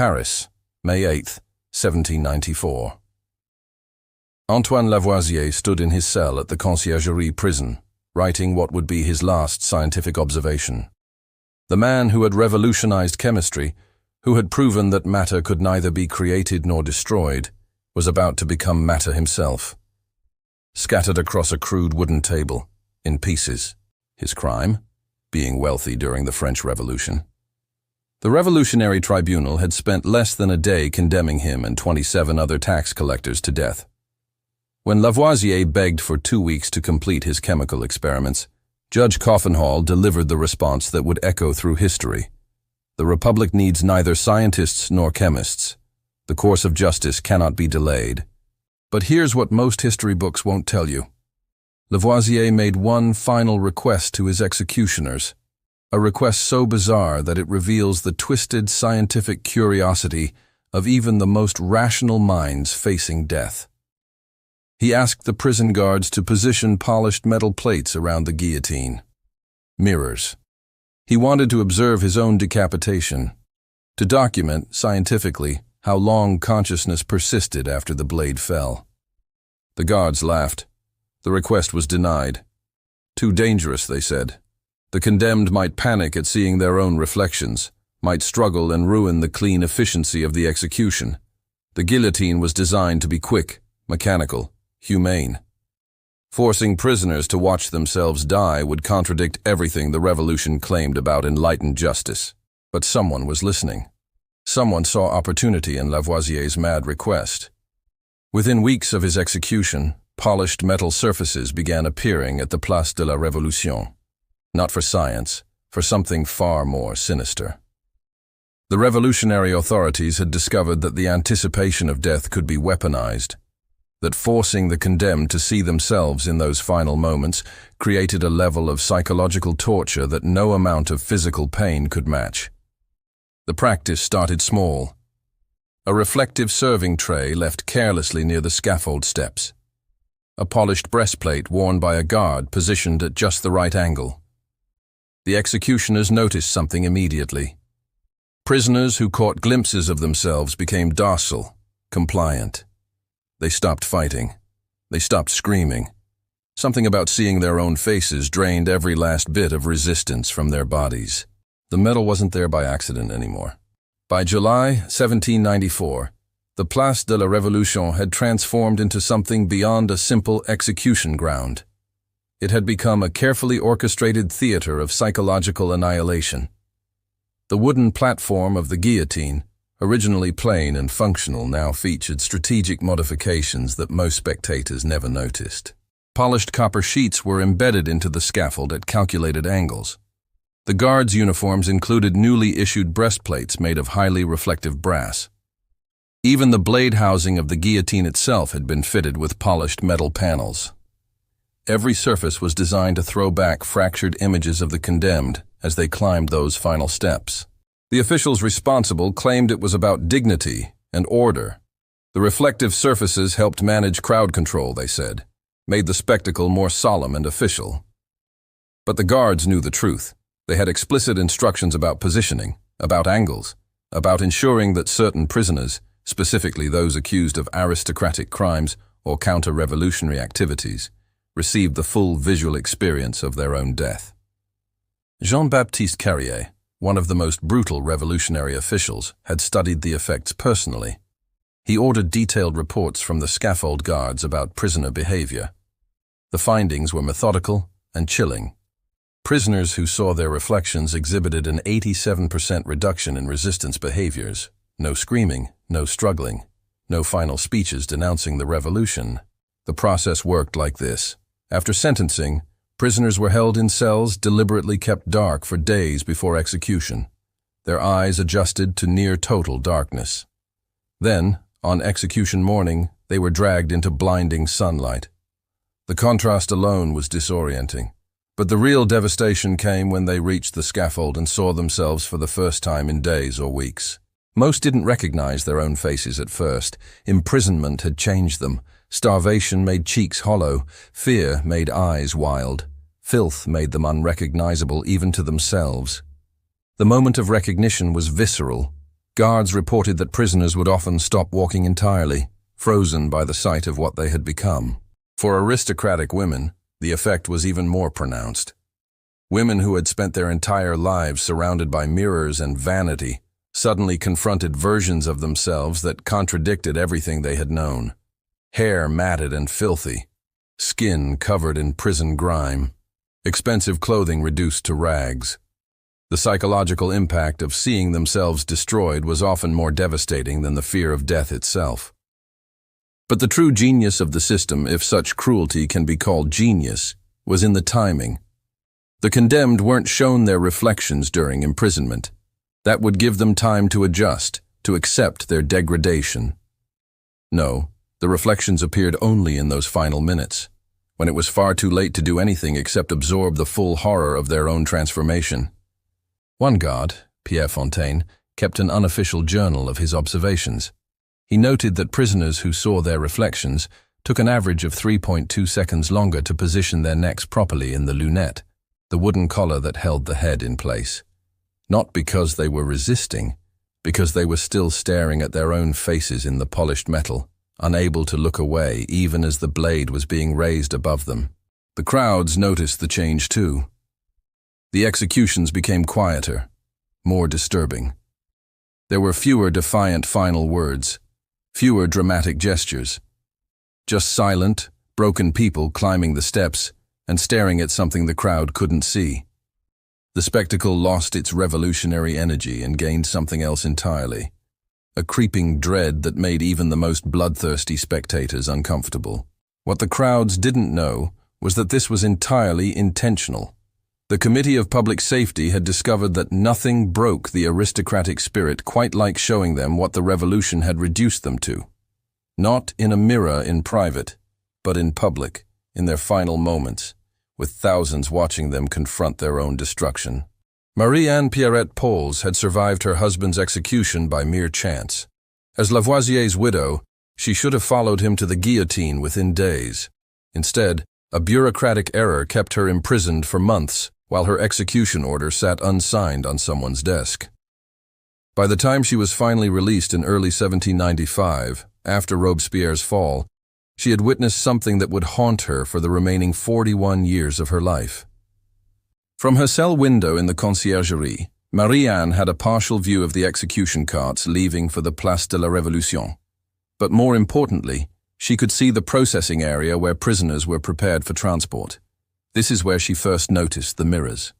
Paris, May 8, 1794. Antoine Lavoisier stood in his cell at the Conciergerie prison, writing what would be his last scientific observation. The man who had revolutionized chemistry, who had proven that matter could neither be created nor destroyed, was about to become matter himself. Scattered across a crude wooden table, in pieces. His crime? Being wealthy during the French Revolution. The Revolutionary Tribunal had spent less than a day condemning him and 27 other tax collectors to death. When Lavoisier begged for 2 weeks to complete his chemical experiments, Judge Coffenhall delivered the response that would echo through history. The Republic needs neither scientists nor chemists. The course of justice cannot be delayed. But here's what most history books won't tell you. Lavoisier made one final request to his executioners, a request so bizarre that it reveals the twisted scientific curiosity of even the most rational minds facing death. He asked the prison guards to position polished metal plates around the guillotine. Mirrors. He wanted to observe his own decapitation, to document, scientifically, how long consciousness persisted after the blade fell. The guards laughed. The request was denied. Too dangerous, they said. The condemned might panic at seeing their own reflections, might struggle and ruin the clean efficiency of the execution. The guillotine was designed to be quick, mechanical, humane. Forcing prisoners to watch themselves die would contradict everything the revolution claimed about enlightened justice. But someone was listening. Someone saw opportunity in Lavoisier's mad request. Within weeks of his execution, polished metal surfaces began appearing at the Place de la Révolution. Not for science, for something far more sinister. The revolutionary authorities had discovered that the anticipation of death could be weaponized, that forcing the condemned to see themselves in those final moments created a level of psychological torture that no amount of physical pain could match. The practice started small. A reflective serving tray left carelessly near the scaffold steps. A polished breastplate worn by a guard positioned at just the right angle. The executioners noticed something immediately. Prisoners who caught glimpses of themselves became docile, compliant. They stopped fighting. They stopped screaming. Something about seeing their own faces drained every last bit of resistance from their bodies. The metal wasn't there by accident anymore. By July 1794, the Place de la Révolution had transformed into something beyond a simple execution ground. It had become a carefully orchestrated theater of psychological annihilation. The wooden platform of the guillotine, originally plain and functional, now featured strategic modifications that most spectators never noticed. Polished copper sheets were embedded into the scaffold at calculated angles. The guards' uniforms included newly issued breastplates made of highly reflective brass. Even the blade housing of the guillotine itself had been fitted with polished metal panels. Every surface was designed to throw back fractured images of the condemned as they climbed those final steps. The officials responsible claimed it was about dignity and order. The reflective surfaces helped manage crowd control, they said, made the spectacle more solemn and official. But the guards knew the truth. They had explicit instructions about positioning, about angles, about ensuring that certain prisoners, specifically those accused of aristocratic crimes or counter-revolutionary activities, received the full visual experience of their own death. Jean-Baptiste Carrier, one of the most brutal revolutionary officials, had studied the effects personally. He ordered detailed reports from the scaffold guards about prisoner behavior. The findings were methodical and chilling. Prisoners who saw their reflections exhibited an 87% reduction in resistance behaviors. No screaming, no struggling, no final speeches denouncing the revolution. The process worked like this. After sentencing, prisoners were held in cells deliberately kept dark for days before execution, their eyes adjusted to near total darkness. Then, on execution morning, they were dragged into blinding sunlight. The contrast alone was disorienting, but the real devastation came when they reached the scaffold and saw themselves for the first time in days or weeks. Most didn't recognize their own faces at first. Imprisonment had changed them. Starvation made cheeks hollow. Fear made eyes wild. Filth made them unrecognizable even to themselves. The moment of recognition was visceral, Guards reported that prisoners would often stop walking entirely, frozen by the sight of what they had become. For aristocratic women, the effect was even more pronounced. Women who had spent their entire lives surrounded by mirrors and vanity suddenly confronted versions of themselves that contradicted everything they had known. Hair matted and filthy, skin covered in prison grime, expensive clothing reduced to rags. The psychological impact of seeing themselves destroyed was often more devastating than the fear of death itself. But the true genius of the system, if such cruelty can be called genius, was in the timing. The condemned weren't shown their reflections during imprisonment. That would give them time to adjust, to accept their degradation. No, the reflections appeared only in those final minutes, when it was far too late to do anything except absorb the full horror of their own transformation. One guard, Pierre Fontaine, kept an unofficial journal of his observations. He noted that prisoners who saw their reflections took an average of 3.2 seconds longer to position their necks properly in the lunette, the wooden collar that held the head in place. Not because they were resisting, because they were still staring at their own faces in the polished metal, unable to look away even as the blade was being raised above them. The crowds noticed the change too. The executions became quieter, more disturbing. There were fewer defiant final words, fewer dramatic gestures. Just silent, broken people climbing the steps and staring at something the crowd couldn't see. The spectacle lost its revolutionary energy and gained something else entirely, a creeping dread that made even the most bloodthirsty spectators uncomfortable. What the crowds didn't know was that this was entirely intentional. The Committee of Public Safety had discovered that nothing broke the aristocratic spirit quite like showing them what the revolution had reduced them to. Not in a mirror in private, but in public, in their final moments, with thousands watching them confront their own destruction. Marie-Anne Pierrette Pauls had survived her husband's execution by mere chance. As Lavoisier's widow, she should have followed him to the guillotine within days. Instead, a bureaucratic error kept her imprisoned for months, while her execution order sat unsigned on someone's desk. By the time she was finally released in early 1795, after Robespierre's fall, she had witnessed something that would haunt her for the remaining 41 years of her life. From her cell window in the conciergerie, Marie-Anne had a partial view of the execution carts leaving for the Place de la Révolution. But more importantly, she could see the processing area where prisoners were prepared for transport. This is where she first noticed the mirrors.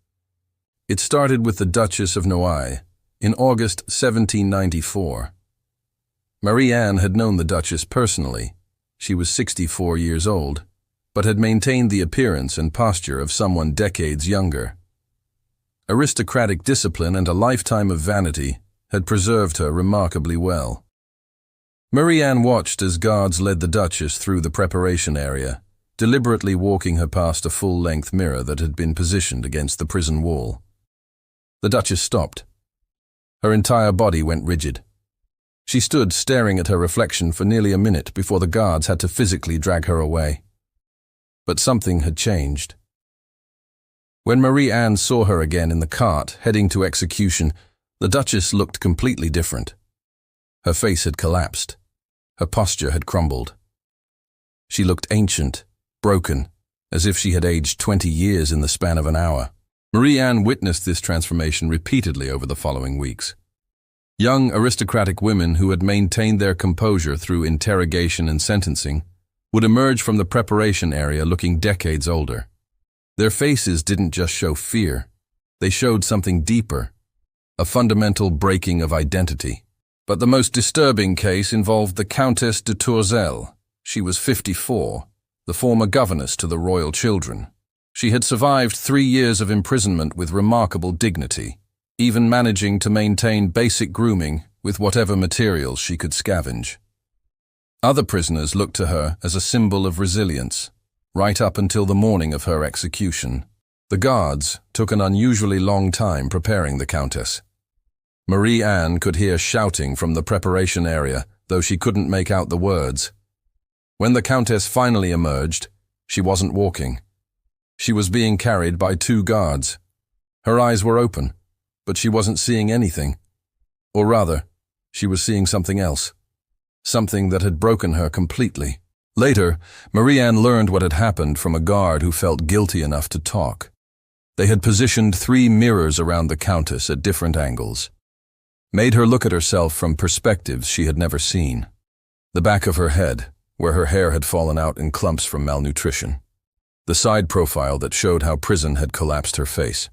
It started with the Duchess of Noailles in August 1794. Marie-Anne had known the Duchess personally. She was 64 years old, but had maintained the appearance and posture of someone decades younger. Aristocratic discipline and a lifetime of vanity had preserved her remarkably well. Marie-Anne watched as guards led the Duchess through the preparation area, deliberately walking her past a full-length mirror that had been positioned against the prison wall. The Duchess stopped. Her entire body went rigid. She stood staring at her reflection for nearly a minute before the guards had to physically drag her away. But something had changed. When Marie-Anne saw her again in the cart, heading to execution, the Duchess looked completely different. Her face had collapsed. Her posture had crumbled. She looked ancient, broken, as if she had aged 20 years in the span of an hour. Marie-Anne witnessed this transformation repeatedly over the following weeks. Young aristocratic women who had maintained their composure through interrogation and sentencing would emerge from the preparation area looking decades older. Their faces didn't just show fear, they showed something deeper, a fundamental breaking of identity. But the most disturbing case involved the Countess de Tourzel. She was 54, the former governess to the royal children. She had survived 3 years of imprisonment with remarkable dignity, even managing to maintain basic grooming with whatever materials she could scavenge. Other prisoners looked to her as a symbol of resilience, right up until the morning of her execution. The guards took an unusually long time preparing the Countess. Marie-Anne could hear shouting from the preparation area, though she couldn't make out the words. When the Countess finally emerged, she wasn't walking. She was being carried by 2 guards. Her eyes were open, but she wasn't seeing anything. Or rather, She was seeing something else. Something that had broken her completely. Later, Marie-Anne learned what had happened from a guard who felt guilty enough to talk. They had positioned 3 mirrors around the Countess at different angles. Made her look at herself from perspectives she had never seen. The back of her head, where her hair had fallen out in clumps from malnutrition. The side profile that showed how prison had collapsed her face.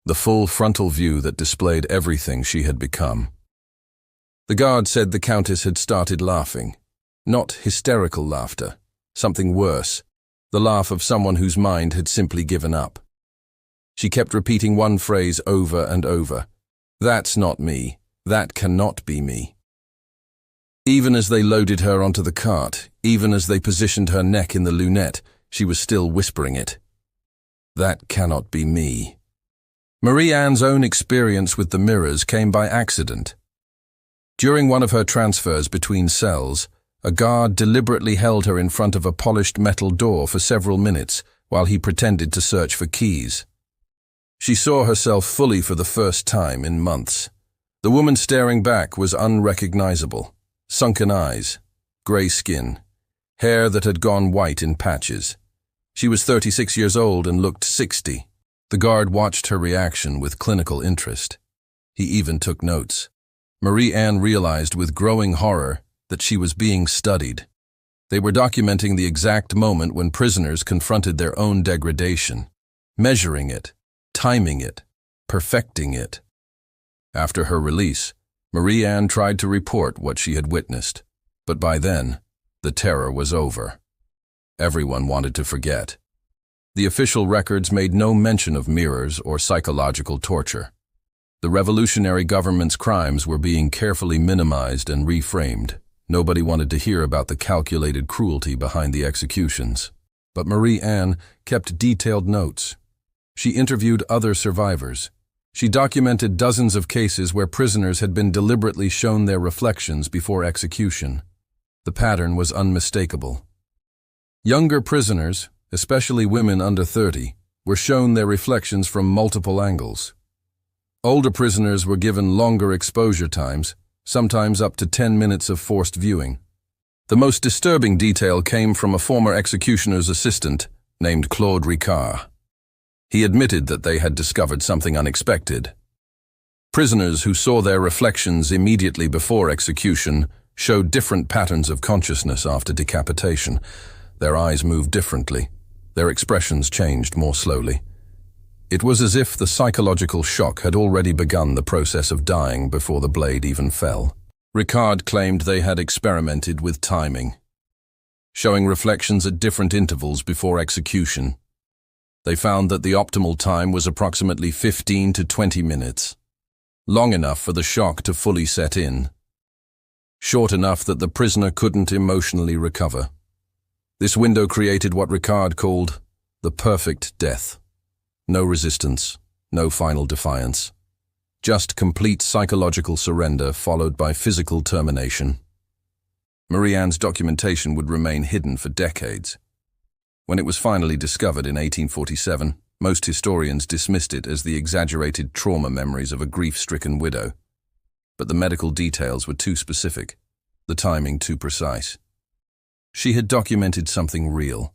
The full frontal view that displayed everything she had become. The guard said the Countess had started laughing. Not hysterical laughter, something worse, the laugh of someone whose mind had simply given up. She kept repeating one phrase over and over. That's not me. That cannot be me. Even as they loaded her onto the cart, even as they positioned her neck in the lunette, she was still whispering it. That cannot be me. Marie-Anne's own experience with the mirrors came by accident. During one of her transfers between cells, a guard deliberately held her in front of a polished metal door for several minutes while he pretended to search for keys. She saw herself fully for the first time in months. The woman staring back was unrecognizable. Sunken eyes, grey skin, hair that had gone white in patches. She was 36 years old and looked 60. The guard watched her reaction with clinical interest. He even took notes. Marie-Anne realized with growing horror that she was being studied. They were documenting the exact moment when prisoners confronted their own degradation, measuring it, timing it, perfecting it. After her release, Marie-Anne tried to report what she had witnessed, but by then, the terror was over. Everyone wanted to forget. The official records made no mention of mirrors or psychological torture. The revolutionary government's crimes were being carefully minimized and reframed. Nobody wanted to hear about the calculated cruelty behind the executions. But Marie-Anne kept detailed notes. She interviewed other survivors. She documented dozens of cases where prisoners had been deliberately shown their reflections before execution. The pattern was unmistakable. Younger prisoners, especially women under 30, were shown their reflections from multiple angles. Older prisoners were given longer exposure times, sometimes up to 10 minutes of forced viewing. The most disturbing detail came from a former executioner's assistant named Claude Ricard. He admitted that they had discovered something unexpected. Prisoners who saw their reflections immediately before execution showed different patterns of consciousness after decapitation. Their eyes moved differently. Their expressions changed more slowly. It was as if the psychological shock had already begun the process of dying before the blade even fell. Ricard claimed they had experimented with timing, showing reflections at different intervals before execution. They found that the optimal time was approximately 15 to 20 minutes, long enough for the shock to fully set in, short enough that the prisoner couldn't emotionally recover. This window created what Ricard called the perfect death. No resistance, no final defiance. Just complete psychological surrender followed by physical termination. Marie-Anne's documentation would remain hidden for decades. When it was finally discovered in 1847, most historians dismissed it as the exaggerated trauma memories of a grief-stricken widow. But the medical details were too specific, the timing too precise. She had documented something real.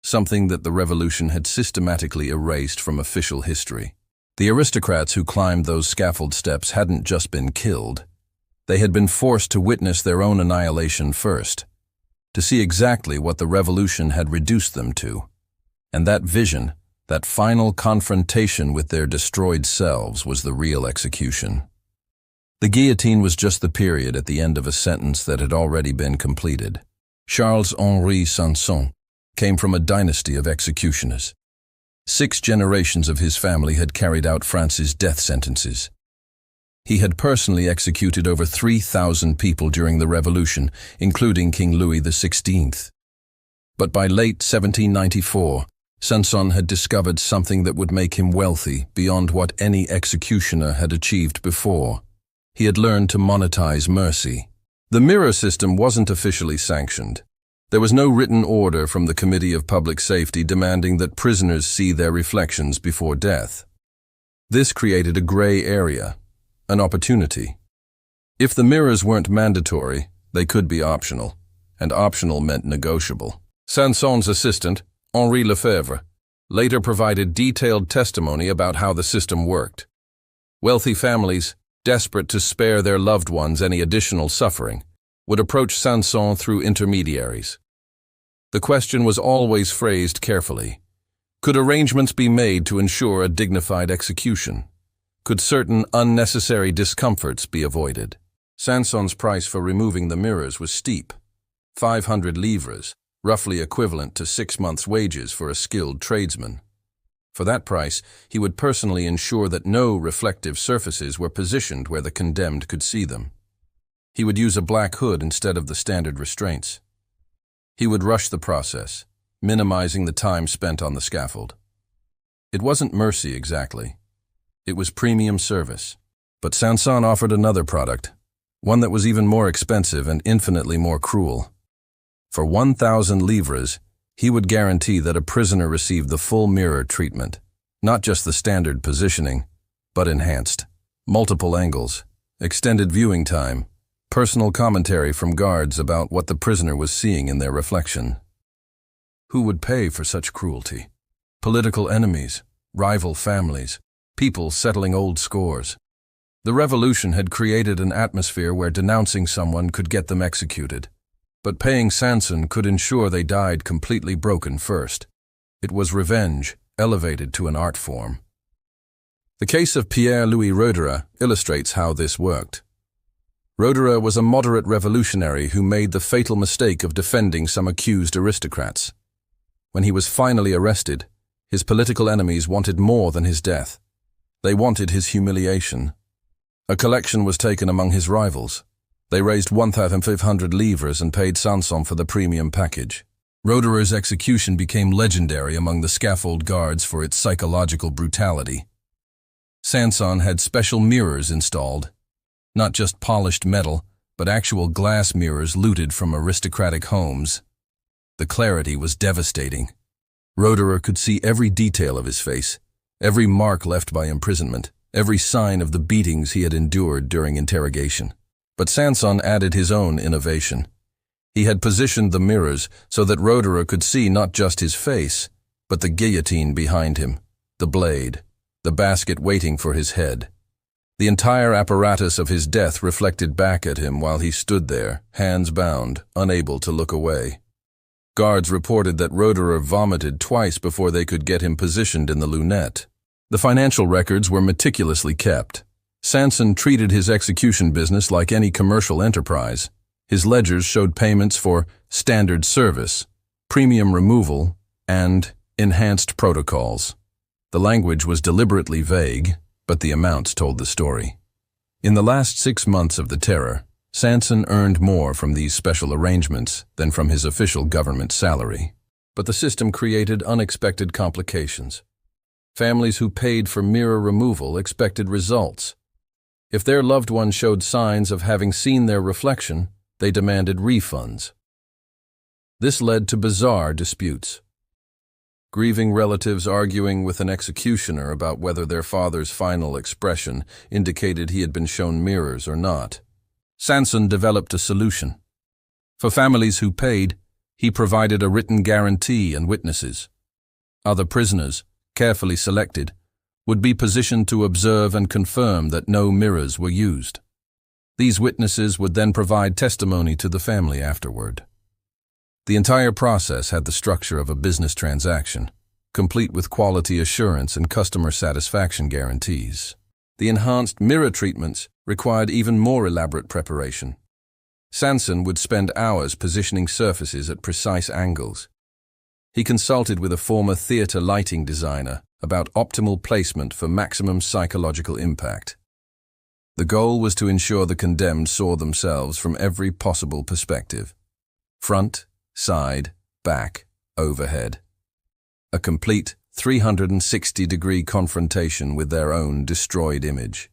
Something that the revolution had systematically erased from official history. The aristocrats who climbed those scaffold steps hadn't just been killed. They had been forced to witness their own annihilation first, to see exactly what the revolution had reduced them to. And that vision, that final confrontation with their destroyed selves, was the real execution. The guillotine was just the period at the end of a sentence that had already been completed. Charles-Henri Sanson came from a dynasty of executioners. 6 generations of his family had carried out France's death sentences. He had personally executed over 3,000 people during the Revolution, including King Louis XVI. But by late 1794, Sanson had discovered something that would make him wealthy beyond what any executioner had achieved before. He had learned to monetize mercy. The mirror system wasn't officially sanctioned. There was no written order from the Committee of Public Safety demanding that prisoners see their reflections before death. This created a gray area, an opportunity. If the mirrors weren't mandatory, they could be optional, and optional meant negotiable. Sanson's assistant, Henri Lefebvre, later provided detailed testimony about how the system worked. Wealthy families, desperate to spare their loved ones any additional suffering, would approach Sanson through intermediaries. The question was always phrased carefully. Could arrangements be made to ensure a dignified execution? Could certain unnecessary discomforts be avoided? Sanson's price for removing the mirrors was steep, 500 livres, roughly equivalent to 6 months' wages for a skilled tradesman. For that price, he would personally ensure that no reflective surfaces were positioned where the condemned could see them. He would use a black hood instead of the standard restraints. He would rush the process, minimizing the time spent on the scaffold. It wasn't mercy exactly. It was premium service. But Sanson offered another product, one that was even more expensive and infinitely more cruel. For 1,000 livres, he would guarantee that a prisoner received the full mirror treatment, not just the standard positioning, but enhanced. Multiple angles, extended viewing time, personal commentary from guards about what the prisoner was seeing in their reflection. Who would pay for such cruelty? Political enemies, rival families, people settling old scores. The revolution had created an atmosphere where denouncing someone could get them executed. But paying Sanson could ensure they died completely broken first. It was revenge, elevated to an art form. The case of Pierre-Louis Roederer illustrates how this worked. Roederer was a moderate revolutionary who made the fatal mistake of defending some accused aristocrats. When he was finally arrested, his political enemies wanted more than his death. They wanted his humiliation. A collection was taken among his rivals. They raised 1,500 livres and paid Sanson for the premium package. Roederer's execution became legendary among the scaffold guards for its psychological brutality. Sanson had special mirrors installed, not just polished metal, but actual glass mirrors looted from aristocratic homes. The clarity was devastating. Roederer could see every detail of his face, every mark left by imprisonment, every sign of the beatings he had endured during interrogation. But Sanson added his own innovation. He had positioned the mirrors so that Roederer could see not just his face, but the guillotine behind him, the blade, the basket waiting for his head. The entire apparatus of his death reflected back at him while he stood there, hands bound, unable to look away. Guards reported that Roederer vomited twice before they could get him positioned in the lunette. The financial records were meticulously kept. Sanson treated his execution business like any commercial enterprise. His ledgers showed payments for standard service, premium removal, and enhanced protocols. The language was deliberately vague, but the amounts told the story. In the last 6 months of the terror, Sanson earned more from these special arrangements than from his official government salary. But the system created unexpected complications. Families who paid for mirror removal expected results. If their loved one showed signs of having seen their reflection, they demanded refunds. This led to bizarre disputes. Grieving relatives arguing with an executioner about whether their father's final expression indicated he had been shown mirrors or not. Sanson developed a solution. For families who paid, he provided a written guarantee and witnesses. Other prisoners, carefully selected, would be positioned to observe and confirm that no mirrors were used. These witnesses would then provide testimony to the family afterward. The entire process had the structure of a business transaction, complete with quality assurance and customer satisfaction guarantees. The enhanced mirror treatments required even more elaborate preparation. Sanson would spend hours positioning surfaces at precise angles. He consulted with a former theater lighting designer about optimal placement for maximum psychological impact. The goal was to ensure the condemned saw themselves from every possible perspective: front, side, back, overhead. A complete 360-degree confrontation with their own destroyed image.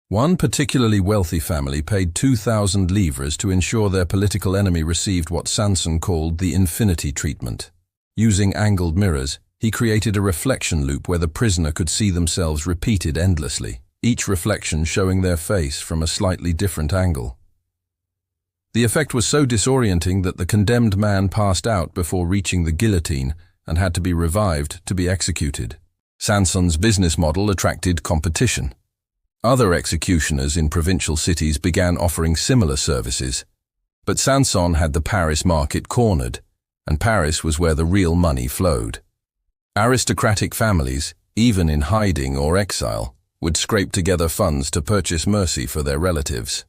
One particularly wealthy family paid 2,000 livres to ensure their political enemy received what Sanson called the infinity treatment. Using angled mirrors, he created a reflection loop where the prisoner could see themselves repeated endlessly. each reflection showing their face from a slightly different angle. The effect was so disorienting that the condemned man passed out before reaching the guillotine and had to be revived to be executed. Sanson's business model attracted competition. Other executioners in provincial cities began offering similar services, but Sanson had the Paris market cornered, and Paris was where the real money flowed. Aristocratic families, even in hiding or exile, would scrape together funds to purchase mercy for their relatives,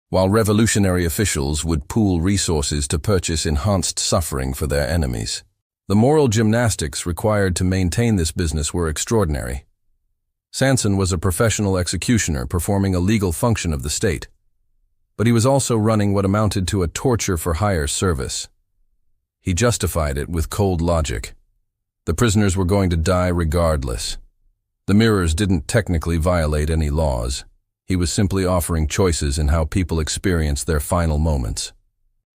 while revolutionary officials would pool resources to purchase enhanced suffering for their enemies. The moral gymnastics required to maintain this business were extraordinary. Sanson was a professional executioner performing a legal function of the state, but he was also running what amounted to a torture-for-hire service. He justified it with cold logic. The prisoners were going to die regardless. The mirrors didn't technically violate any laws. He was simply offering choices in how people experienced their final moments.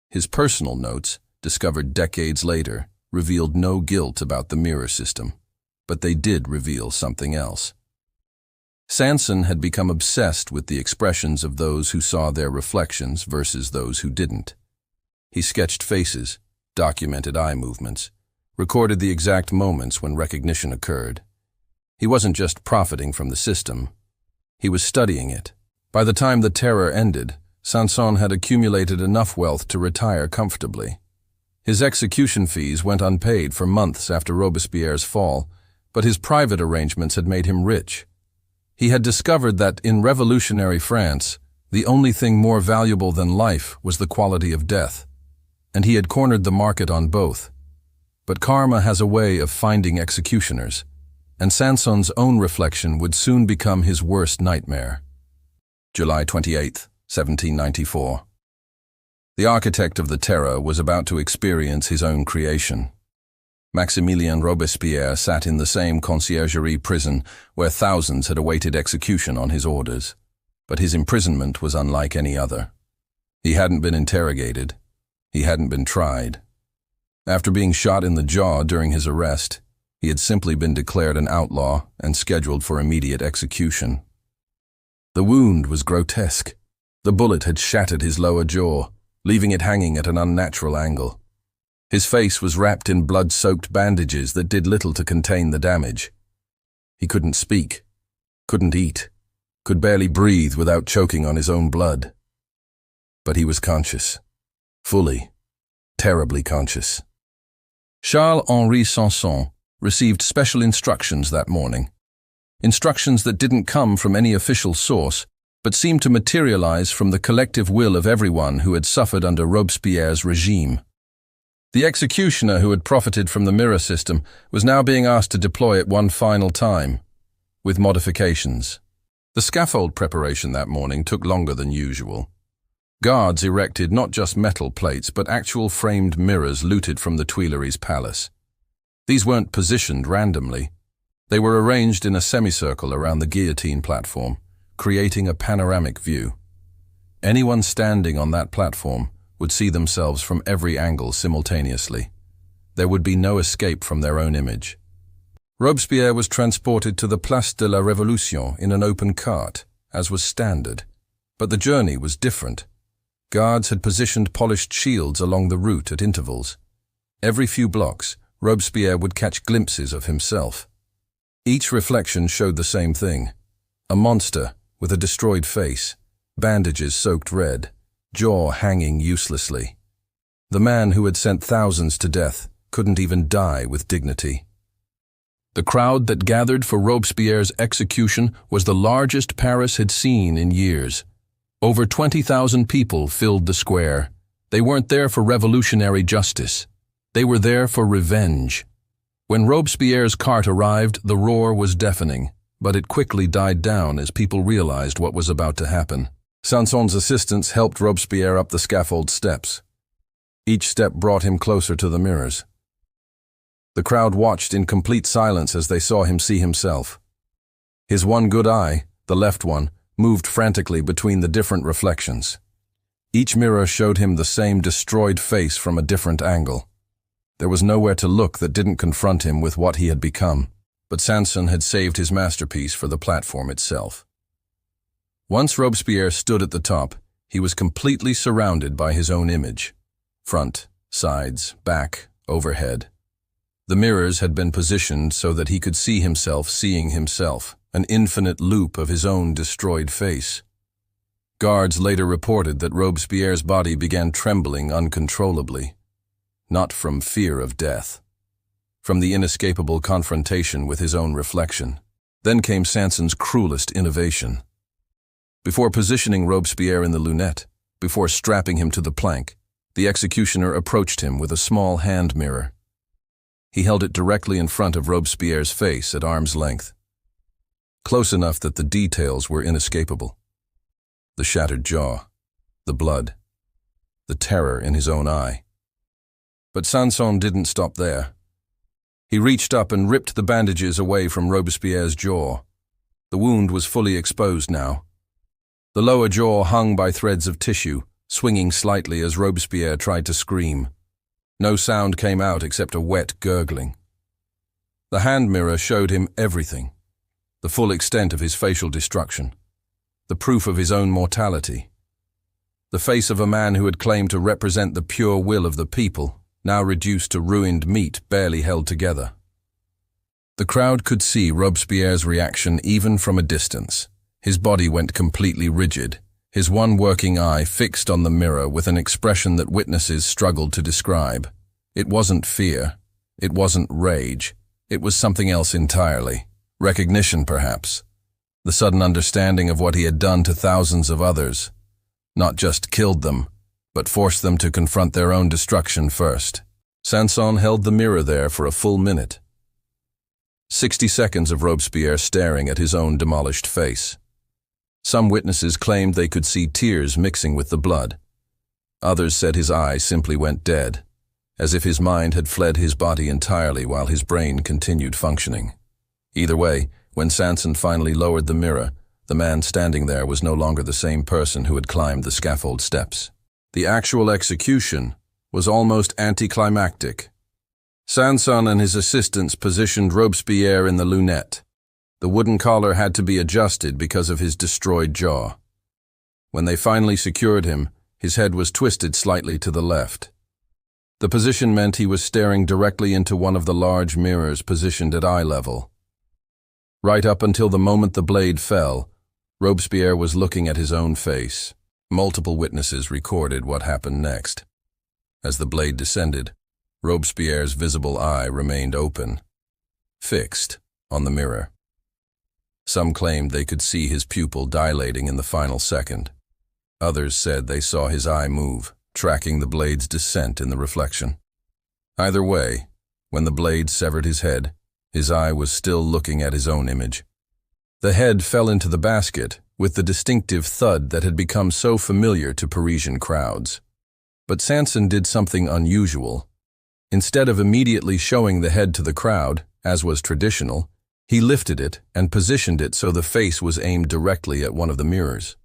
His personal notes, discovered decades later, revealed no guilt about the mirror system, but they did reveal something else. Sanson had become obsessed with the expressions of those who saw their reflections versus those who didn't. He sketched faces, documented eye movements, recorded the exact moments when recognition occurred. He wasn't just profiting from the system, he was studying it. By the time the terror ended, Sanson had accumulated enough wealth to retire comfortably. His execution fees went unpaid for months after Robespierre's fall, but his private arrangements had made him rich. He had discovered that in revolutionary France, the only thing more valuable than life was the quality of death, and he had cornered the market on both. But karma has a way of finding executioners, and Sanson's own reflection would soon become his worst nightmare. July 28, 1794. The architect of the terror was about to experience his own creation. Maximilien Robespierre sat in the same conciergerie prison where thousands had awaited execution on his orders, but his imprisonment was unlike any other. He hadn't been interrogated. He hadn't been tried. After being shot in the jaw during his arrest, he had simply been declared an outlaw and scheduled for immediate execution. The wound was grotesque. The bullet had shattered his lower jaw, leaving it hanging at an unnatural angle. His face was wrapped in blood-soaked bandages that did little to contain the damage. He couldn't speak, couldn't eat, could barely breathe without choking on his own blood. But he was conscious. Fully, terribly conscious. Charles-Henri Sanson received special instructions that morning. Instructions that didn't come from any official source, but seemed to materialize from the collective will of everyone who had suffered under Robespierre's regime. The executioner who had profited from the mirror system was now being asked to deploy it one final time, with modifications. The scaffold preparation that morning took longer than usual. Guards erected not just metal plates, but actual framed mirrors looted from the Tuileries Palace. These weren't positioned randomly. They were arranged in a semicircle around the guillotine platform, creating a panoramic view. Anyone standing on that platform would see themselves from every angle simultaneously. There would be no escape from their own image. Robespierre was transported to the Place de la Révolution in an open cart, as was standard. But the journey was different. Guards had positioned polished shields along the route at intervals. Every few blocks, Robespierre would catch glimpses of himself. Each reflection showed the same thing: a monster with a destroyed face, bandages soaked red, jaw hanging uselessly. The man who had sent thousands to death couldn't even die with dignity. The crowd that gathered for Robespierre's execution was the largest Paris had seen in years. Over 20,000 people filled the square. They weren't there for revolutionary justice. They were there for revenge. When Robespierre's cart arrived, the roar was deafening, but it quickly died down as people realized what was about to happen. Sanson's assistants helped Robespierre up the scaffold steps. Each step brought him closer to the mirrors. The crowd watched in complete silence as they saw him see himself. His one good eye, the left one, moved frantically between the different reflections. Each mirror showed him the same destroyed face from a different angle. There was nowhere to look that didn't confront him with what he had become, but Sanson had saved his masterpiece for the platform itself. Once Robespierre stood at the top, he was completely surrounded by his own image. Front, sides, back, overhead. The mirrors had been positioned so that he could see himself seeing himself, an infinite loop of his own destroyed face. Guards later reported that Robespierre's body began trembling uncontrollably, not from fear of death, from the inescapable confrontation with his own reflection. Then came Sanson's cruelest innovation. Before positioning Robespierre in the lunette, before strapping him to the plank, the executioner approached him with a small hand mirror. He held it directly in front of Robespierre's face at arm's length, close enough that the details were inescapable. The shattered jaw, the blood, the terror in his own eye. But Sanson didn't stop there. He reached up and ripped the bandages away from Robespierre's jaw. The wound was fully exposed now. The lower jaw hung by threads of tissue, swinging slightly as Robespierre tried to scream. No sound came out except a wet gurgling. The hand mirror showed him everything, the full extent of his facial destruction, the proof of his own mortality. The face of a man who had claimed to represent the pure will of the people, now reduced to ruined meat barely held together. The crowd could see Robespierre's reaction even from a distance. His body went completely rigid, his one working eye fixed on the mirror with an expression that witnesses struggled to describe. It wasn't fear, it wasn't rage, it was something else entirely. Recognition, perhaps. The sudden understanding of what he had done to thousands of others. Not just killed them, but forced them to confront their own destruction first. Sanson held the mirror there for a full minute. 60 seconds of Robespierre staring at his own demolished face. Some witnesses claimed they could see tears mixing with the blood. Others said his eye simply went dead, as if his mind had fled his body entirely while his brain continued functioning. Either way, when Sanson finally lowered the mirror, the man standing there was no longer the same person who had climbed the scaffold steps. The actual execution was almost anticlimactic. Sanson and his assistants positioned Robespierre in the lunette. The wooden collar had to be adjusted because of his destroyed jaw. When they finally secured him, his head was twisted slightly to the left. The position meant he was staring directly into one of the large mirrors positioned at eye level. Right up until the moment the blade fell, Robespierre was looking at his own face. Multiple witnesses recorded what happened next. As the blade descended, Robespierre's visible eye remained open, fixed on the mirror. Some claimed they could see his pupil dilating in the final second. Others said they saw his eye move, tracking the blade's descent in the reflection. Either way, when the blade severed his head, his eye was still looking at his own image. The head fell into the basket with the distinctive thud that had become so familiar to Parisian crowds. But Sanson did something unusual. Instead of immediately showing the head to the crowd, as was traditional, he lifted it and positioned it so the face was aimed directly at one of the mirrors.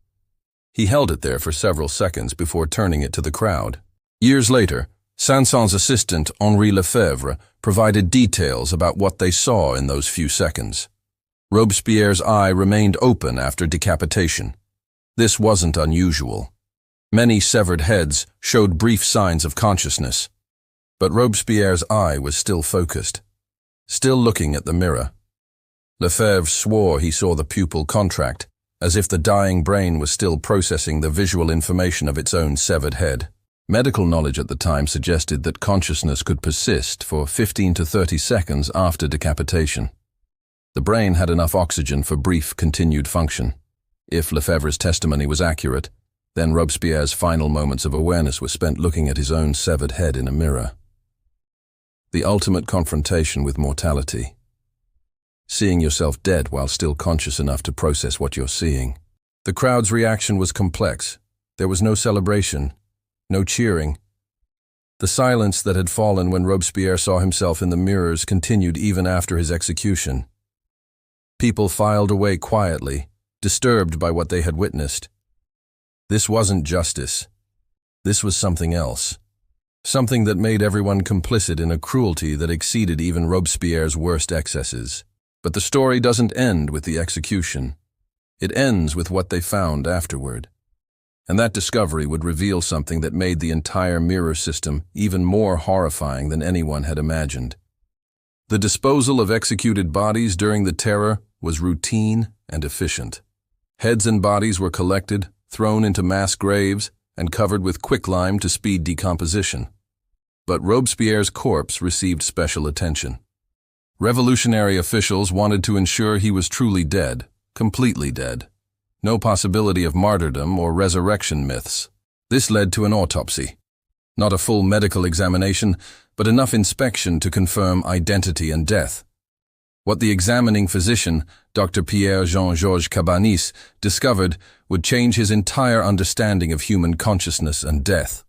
He held it there for several seconds before turning it to the crowd. Years later, Sanson's assistant, Henri Lefebvre, provided details about what they saw in those few seconds. Robespierre's eye remained open after decapitation. This wasn't unusual. Many severed heads showed brief signs of consciousness, but Robespierre's eye was still focused, still looking at the mirror. Lefebvre swore he saw the pupil contract, as if the dying brain was still processing the visual information of its own severed head. Medical knowledge at the time suggested that consciousness could persist for 15 to 30 seconds after decapitation. The brain had enough oxygen for brief continued function. If Lefebvre's testimony was accurate, then Robespierre's final moments of awareness were spent looking at his own severed head in a mirror. The ultimate confrontation with mortality. Seeing yourself dead while still conscious enough to process what you're seeing. The crowd's reaction was complex. There was no celebration, no cheering. The silence that had fallen when Robespierre saw himself in the mirrors continued even after his execution. People filed away quietly, disturbed by what they had witnessed. This wasn't justice. This was something else. Something that made everyone complicit in a cruelty that exceeded even Robespierre's worst excesses. But the story doesn't end with the execution. It ends with what they found afterward. And that discovery would reveal something that made the entire mirror system even more horrifying than anyone had imagined. The disposal of executed bodies during the terror was routine and efficient. Heads and bodies were collected, thrown into mass graves, and covered with quicklime to speed decomposition. But Robespierre's corpse received special attention. Revolutionary officials wanted to ensure he was truly dead, completely dead. No possibility of martyrdom or resurrection myths. This led to an autopsy. Not a full medical examination, but enough inspection to confirm identity and death. What the examining physician, Dr. Pierre-Jean-Georges Cabanis, discovered would change his entire understanding of human consciousness and death.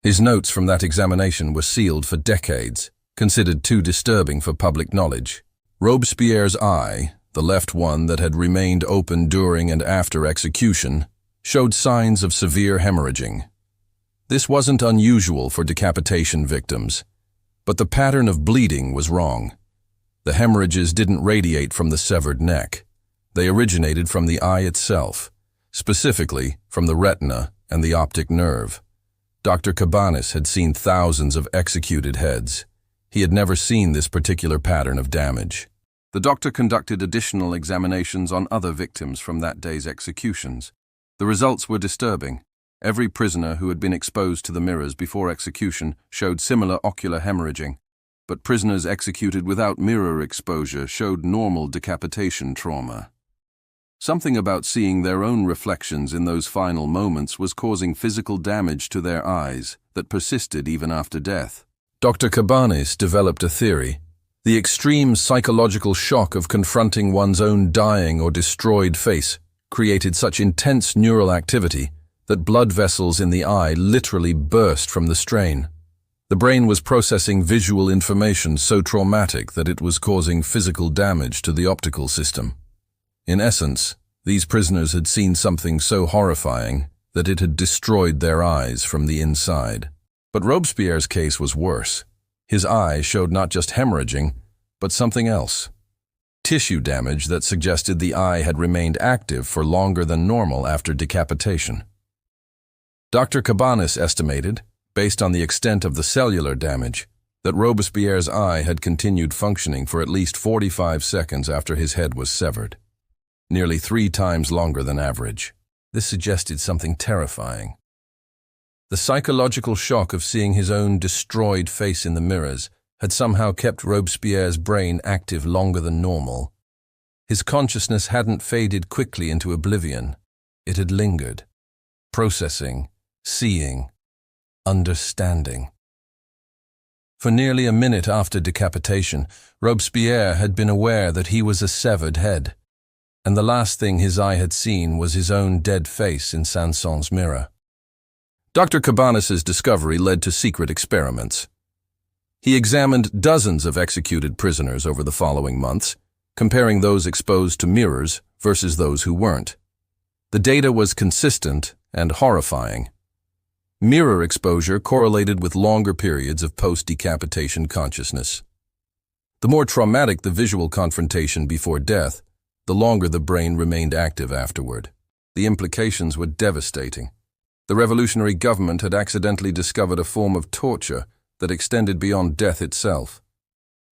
His notes from that examination were sealed for decades, considered too disturbing for public knowledge. Robespierre's eye, the left one that had remained open during and after execution, showed signs of severe hemorrhaging. This wasn't unusual for decapitation victims, but the pattern of bleeding was wrong. The hemorrhages didn't radiate from the severed neck. They originated from the eye itself, specifically from the retina and the optic nerve. Dr. Cabanis had seen thousands of executed heads. He had never seen this particular pattern of damage. The doctor conducted additional examinations on other victims from that day's executions. The results were disturbing. Every prisoner who had been exposed to the mirrors before execution showed similar ocular hemorrhaging, but prisoners executed without mirror exposure showed normal decapitation trauma. Something about seeing their own reflections in those final moments was causing physical damage to their eyes that persisted even after death. Dr. Cabanis developed a theory. The extreme psychological shock of confronting one's own dying or destroyed face created such intense neural activity that blood vessels in the eye literally burst from the strain. The brain was processing visual information so traumatic that it was causing physical damage to the optical system. In essence, these prisoners had seen something so horrifying that it had destroyed their eyes from the inside. But Robespierre's case was worse. His eye showed not just hemorrhaging, but something else. Tissue damage that suggested the eye had remained active for longer than normal after decapitation. Dr. Cabanis estimated, based on the extent of the cellular damage, that Robespierre's eye had continued functioning for at least 45 seconds after his head was severed. Nearly 3 times longer than average. This suggested something terrifying. The psychological shock of seeing his own destroyed face in the mirrors had somehow kept Robespierre's brain active longer than normal. His consciousness hadn't faded quickly into oblivion. It had lingered, processing, seeing, understanding. For nearly a minute after decapitation, Robespierre had been aware that he was a severed head, and the last thing his eye had seen was his own dead face in Sanson's mirror. Dr. Cabanis's discovery led to secret experiments. He examined dozens of executed prisoners over the following months, comparing those exposed to mirrors versus those who weren't. The data was consistent and horrifying. Mirror exposure correlated with longer periods of post-decapitation consciousness. The more traumatic the visual confrontation before death, the longer the brain remained active afterward. The implications were devastating. The revolutionary government had accidentally discovered a form of torture that extended beyond death itself.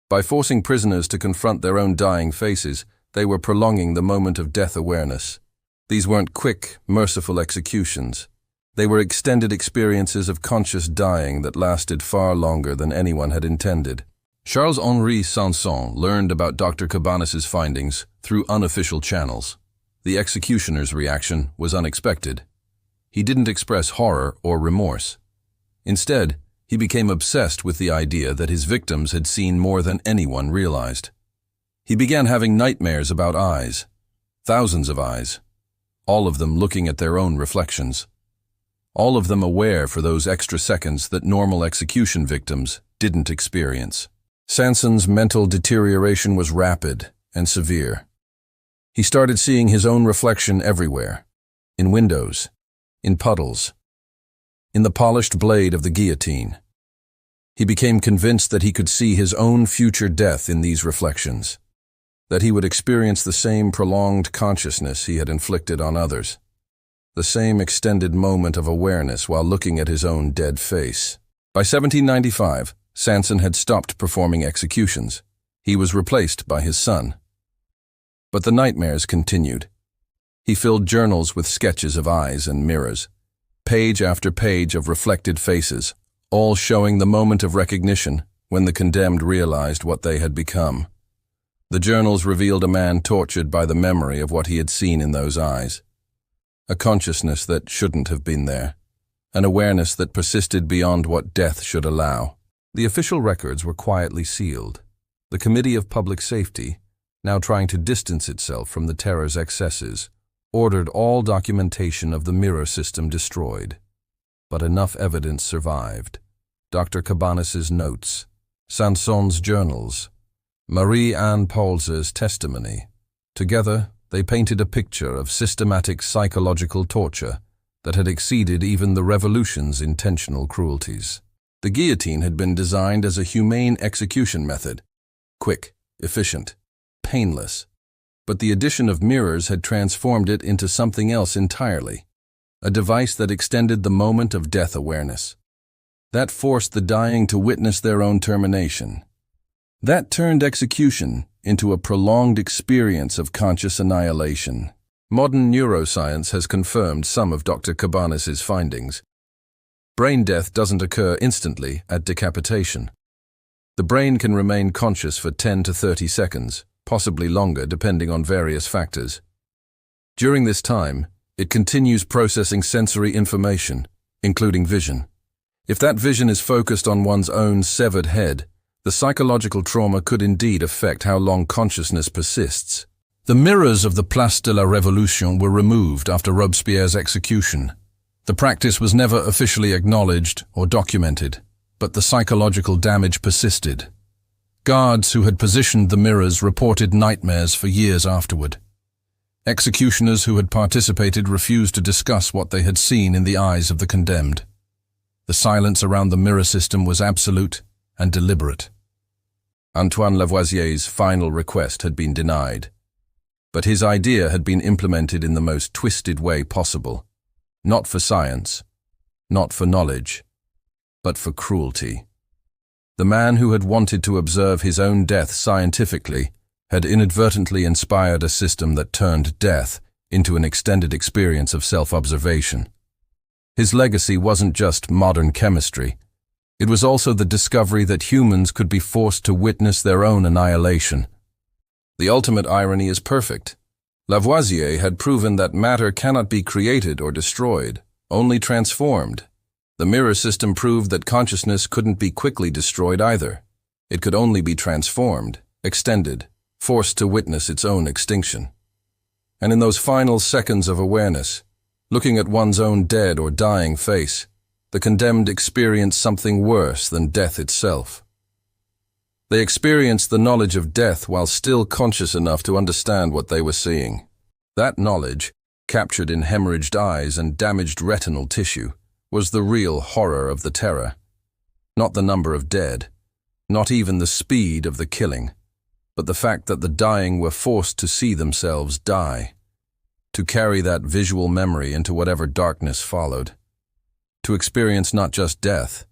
By forcing prisoners to confront their own dying faces, they were prolonging the moment of death awareness. These weren't quick, merciful executions. They were extended experiences of conscious dying that lasted far longer than anyone had intended. Charles-Henri Sanson learned about Dr. Cabanis's findings through unofficial channels. The executioner's reaction was unexpected. He didn't express horror or remorse. Instead, he became obsessed with the idea that his victims had seen more than anyone realized. He began having nightmares about eyes, thousands of eyes, all of them looking at their own reflections, all of them aware for those extra seconds that normal execution victims didn't experience. Sanson's mental deterioration was rapid and severe. He started seeing his own reflection everywhere, in windows, in puddles, in the polished blade of the guillotine. He became convinced that he could see his own future death in these reflections. that he would experience the same prolonged consciousness he had inflicted on others, the same extended moment of awareness while looking at his own dead face. By 1795, Sanson had stopped performing executions. He was replaced by his son. But the nightmares continued. He filled journals with sketches of eyes and mirrors, page after page of reflected faces, all showing the moment of recognition when the condemned realized what they had become. The journals revealed a man tortured by the memory of what he had seen in those eyes, a consciousness that shouldn't have been there, an awareness that persisted beyond what death should allow. The official records were quietly sealed. The Committee of Public Safety, now trying to distance itself from the terror's excesses, ordered all documentation of the mirror system destroyed. But enough evidence survived. Dr. Cabanis's notes, Sanson's journals, Marie-Anne Paulze's testimony. Together, they painted a picture of systematic psychological torture that had exceeded even the revolution's intentional cruelties. The guillotine had been designed as a humane execution method, quick, efficient, painless. But the addition of mirrors had transformed it into something else entirely, a device that extended the moment of death awareness. That forced the dying to witness their own termination. That turned execution into a prolonged experience of conscious annihilation. Modern neuroscience has confirmed some of Dr. Cabanis's findings. Brain death doesn't occur instantly at decapitation. The brain can remain conscious for 10 to 30 seconds, possibly longer depending on various factors. During this time, it continues processing sensory information, including vision. If that vision is focused on one's own severed head, the psychological trauma could indeed affect how long consciousness persists. The mirrors of the Place de la Révolution were removed after Robespierre's execution. The practice was never officially acknowledged or documented, but the psychological damage persisted. Guards who had positioned the mirrors reported nightmares for years afterward. Executioners who had participated refused to discuss what they had seen in the eyes of the condemned. The silence around the mirror system was absolute and deliberate. Antoine Lavoisier's final request had been denied, but his idea had been implemented in the most twisted way possible, not for science, not for knowledge, but for cruelty. The man who had wanted to observe his own death scientifically had inadvertently inspired a system that turned death into an extended experience of self-observation. His legacy wasn't just modern chemistry. It was also the discovery that humans could be forced to witness their own annihilation. The ultimate irony is perfect. Lavoisier had proven that matter cannot be created or destroyed, only transformed. The mirror system proved that consciousness couldn't be quickly destroyed either. It could only be transformed, extended, forced to witness its own extinction. And in those final seconds of awareness, looking at one's own dead or dying face, the condemned experienced something worse than death itself. They experienced the knowledge of death while still conscious enough to understand what they were seeing. That knowledge, captured in hemorrhaged eyes and damaged retinal tissue, was the real horror of the terror. Not the number of dead, not even the speed of the killing, but the fact that the dying were forced to see themselves die, to carry that visual memory into whatever darkness followed, to experience not just death,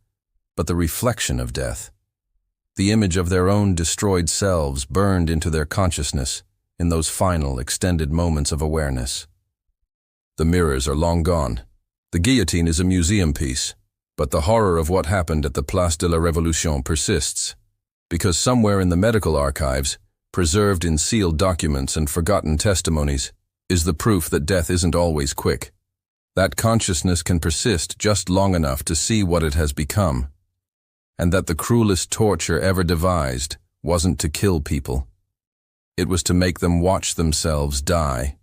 but the reflection of death. The image of their own destroyed selves burned into their consciousness in those final, extended moments of awareness. The mirrors are long gone. The guillotine is a museum piece, but the horror of what happened at the Place de la Révolution persists, because somewhere in the medical archives, preserved in sealed documents and forgotten testimonies, is the proof that death isn't always quick. That consciousness can persist just long enough to see what it has become, and that the cruelest torture ever devised wasn't to kill people. It was to make them watch themselves die.